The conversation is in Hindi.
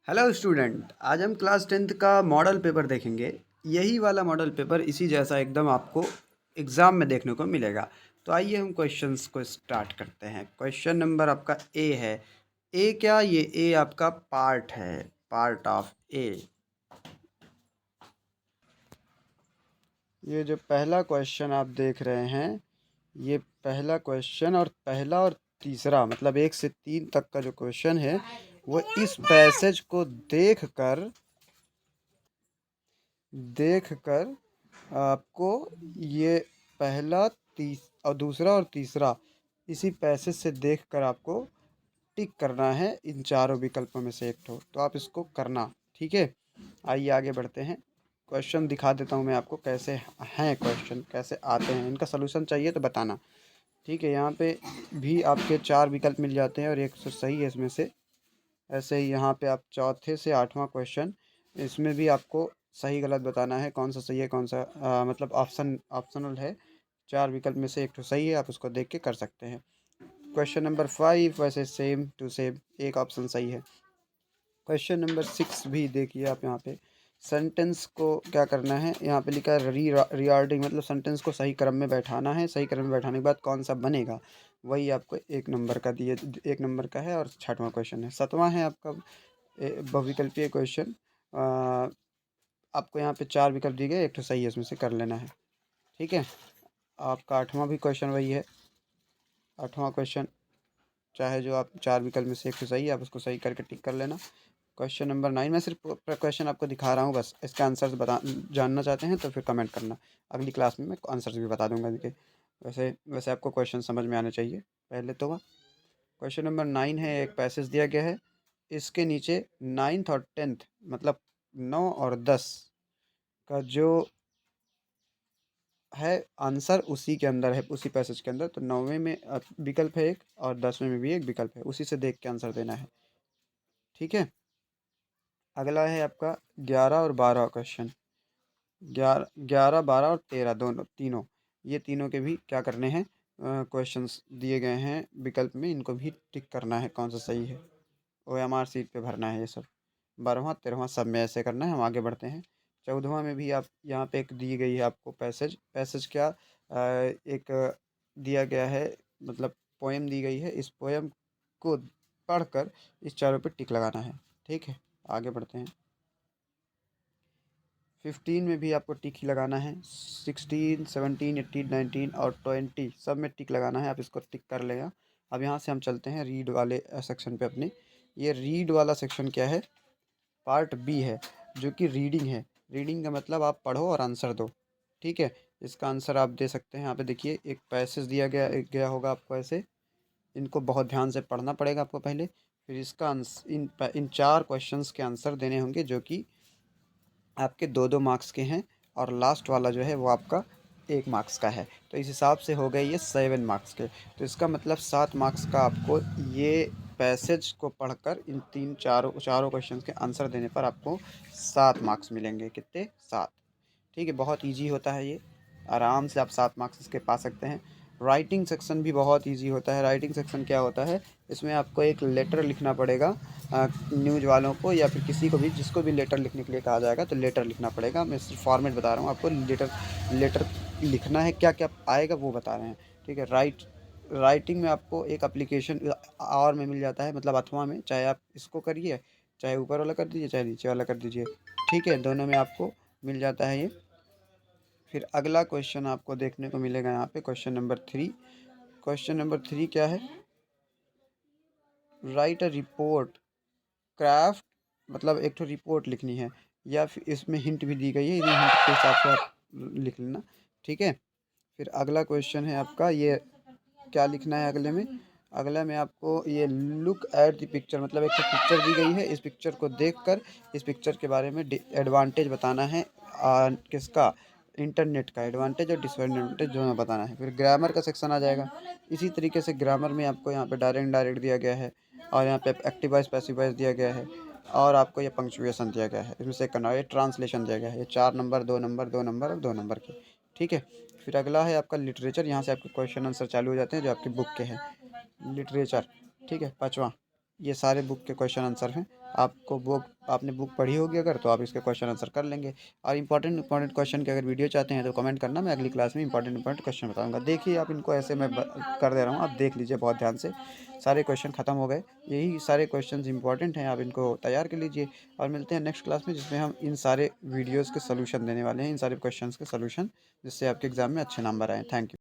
हेलो स्टूडेंट, आज हम क्लास 10th का मॉडल पेपर देखेंगे। यही वाला मॉडल पेपर इसी जैसा एकदम आपको एग्ज़ाम में देखने को मिलेगा। तो आइए हम क्वेश्चंस को स्टार्ट करते हैं। क्वेश्चन नंबर आपका ए है। ए क्या? ये ए आपका पार्ट है, पार्ट ऑफ ए। ये जो पहला क्वेश्चन आप देख रहे हैं, ये पहला क्वेश्चन और पहला और तीसरा मतलब 1 से 3 तक का जो क्वेश्चन है वो इस पैसेज को देखकर आपको ये पहला तीस और दूसरा और तीसरा इसी पैसेज से देखकर आपको टिक करना है इन चारों विकल्पों में से एक तो आप इसको करना। ठीक है, आइए आगे बढ़ते हैं। क्वेश्चन दिखा देता हूँ मैं आपको कैसे हैं, क्वेश्चन कैसे आते हैं, इनका सलूशन चाहिए तो बताना। ठीक है, यहाँ पे भी आपके 4 विकल्प मिल जाते हैं और एक तो सही है इसमें से। ऐसे ही यहाँ पे आप चौथे से 8वां क्वेश्चन, इसमें भी आपको सही गलत बताना है, कौन सा सही है कौन सा मतलब ऑप्शनल है। 4 विकल्प में से एक तो सही है, आप उसको देख के कर सकते हैं। क्वेश्चन नंबर 5 वैसे सेम टू सेम, एक ऑप्शन सही है। क्वेश्चन नंबर 6 भी देखिए आप यहाँ पे। सेंटेंस को क्या करना है, यहाँ पे लिखा है रीऑर्डरिंग, मतलब सेंटेंस को सही क्रम में बैठाना है। सही क्रम में बैठाने के बाद कौन सा बनेगा वही आपको 1 नंबर का दिए, 1 नंबर का है। और 6वां क्वेश्चन है। 7वां है आपका बहुविकल्पीय क्वेश्चन। आपको यहाँ पे 4 विकल्प दिए गए, एक तो सही है, इसमें से कर लेना है। ठीक है, आपका 8वां भी क्वेश्चन वही है। 8वां क्वेश्चन चाहे जो आप 4 विकल्प में से एक तो सही है, आप उसको सही करके टिक कर लेना। क्वेश्चन नंबर 9, मैं सिर्फ क्वेश्चन आपको दिखा रहा हूँ, बस इसका आंसर बता जानना चाहते हैं तो फिर कमेंट करना। अगली क्लास में मैं आंसर्स भी बता दूंगा इनके। वैसे वैसे आपको क्वेश्चन समझ में आने चाहिए पहले तो। क्वेश्चन नंबर 9 है, एक पैसेज दिया गया है, इसके नीचे 9th और 10th मतलब 9 और 10 का जो है आंसर उसी के अंदर है, उसी पैसेज के अंदर। तो 9वें में विकल्प है एक और 10वें में भी एक विकल्प है, उसी से देख के आंसर देना है। ठीक है, अगला है आपका 11 और 12 क्वेश्चन। 11 12 और 13 दोनों तीनों, ये तीनों के भी क्या करने हैं, क्वेश्चंस दिए गए हैं विकल्प में, इनको भी टिक करना है कौन सा सही है। OMR सीट पे भरना है ये सब। 12वां 13वां सब में ऐसे करना है। हम आगे बढ़ते हैं। 14वां में भी आप यहाँ पे एक दी गई है आपको पैसेज। पैसेज क्या, एक दिया गया है, मतलब पोएम दी गई है। इस पोएम को पढ़कर इस चारों पे टिक लगाना है। ठीक है, आगे बढ़ते हैं। 15 में भी आपको टिक ही लगाना है। 16 17 18 19 और 20 सब में टिक लगाना है, आप इसको टिक कर लेगा। अब यहाँ से हम चलते हैं रीड वाले सेक्शन पे अपने। ये रीड वाला सेक्शन क्या है, पार्ट बी है, जो कि रीडिंग है। रीडिंग का मतलब आप पढ़ो और आंसर दो। ठीक है, इसका आंसर आप दे सकते हैं। यहाँ पे देखिए एक पैसेज दिया गया होगा आपको ऐसे, इनको बहुत ध्यान से पढ़ना पड़ेगा आपको पहले। फिर इसका इन 4 क्वेश्चंस के आंसर देने होंगे, जो कि आपके 2-2 मार्क्स के हैं। और लास्ट वाला जो है वो आपका 1 मार्क्स का है। तो इस हिसाब से हो गए ये 7 मार्क्स के। तो इसका मतलब 7 मार्क्स का आपको ये पैसेज को पढ़कर इन चारों चारों क्वेश्चन के आंसर देने पर आपको 7 मार्क्स मिलेंगे। कितने? 7। ठीक है, बहुत इजी होता है ये, आराम से आप 7 मार्क्स इसके पा सकते हैं। राइटिंग सेक्शन भी बहुत इजी होता है। राइटिंग सेक्शन क्या होता है, इसमें आपको एक लेटर लिखना पड़ेगा न्यूज़ वालों को, या फिर किसी को भी, जिसको भी लेटर लिखने के लिए कहा जाएगा तो लेटर लिखना पड़ेगा। मैं सिर्फ फॉर्मेट बता रहा हूँ आपको, लेटर लेटर लिखना है, क्या क्या आएगा वो बता रहे हैं। ठीक है, राइटिंग में आपको एक एप्लीकेशन और में मिल जाता है, मतलब अथवा में, चाहे आप इसको करिए, चाहे ऊपर वाला कर दीजिए, चाहे नीचे वाला कर दीजिए। ठीक है, दोनों में आपको मिल जाता है ये। फिर अगला क्वेश्चन आपको देखने को मिलेगा यहाँ पे, क्वेश्चन नंबर 3। क्वेश्चन नंबर 3 क्या है, राइट अ रिपोर्ट क्राफ्ट, मतलब एक तो रिपोर्ट लिखनी है, या फिर इसमें हिंट भी दी गई है, इन्हीं हिंट के हिसाब से आप लिख लेना। ठीक है, फिर अगला क्वेश्चन है आपका, ये क्या लिखना है अगले में। अगला में आपको ये लुक एट द पिक्चर, मतलब एक तो पिक्चर दी गई है, इस पिक्चर को देखकर इस पिक्चर के बारे में एडवांटेज बताना है। किसका? इंटरनेट का एडवांटेज और डिसएडवांटेज दोनों बताना है। फिर ग्रामर का सेक्शन आ जाएगा। इसी तरीके से ग्रामर में आपको यहाँ पे डायरेक्ट डायरेक्ट दिया गया है, और यहाँ पे एक्टिव वॉइस पैसिव वॉइस दिया गया है, और आपको ये पंक्चुएशन दिया गया है। इसमें से करना, ये ट्रांसलेशन दिया गया है। ये 4 नंबर, 2 नंबर, 2 नंबर और 2 नंबर के। ठीक है, फिर अगला है आपका लिटरेचर। यहाँ से आपके क्वेश्चन आंसर चालू हो जाते हैं जो आपकी बुक के हैं। लिटरेचर, ठीक है, 5वां। ये सारे बुक के क्वेश्चन आंसर हैं। आपको बुक आपने बुक पढ़ी होगी अगर, तो आप इसके क्वेश्चन आंसर कर लेंगे। और इंपॉर्टेंट क्वेश्चन की अगर वीडियो चाहते हैं तो कमेंट करना, मैं अगली क्लास में इंपॉर्टेंट क्वेश्चन बताऊंगा। देखिए आप इनको ऐसे मैं कर दे रहा हूँ, आप देख लीजिए बहुत ध्यान से। सारे क्वेश्चन ख़त्म हो गए, यही सारे क्वेश्चन इंपॉर्टेंट हैं, आप इनको तैयार कर लीजिए। और मिलते हैं नेक्स्ट क्लास में, जिसमें हम इन सारे वीडियोज़ के सोल्यूशन देने वाले हैं, इन सारे क्वेश्चन के सोल्यूशन, जिससे आपके एग्ज़ाम में अच्छे नंबर आएँ। Thank you.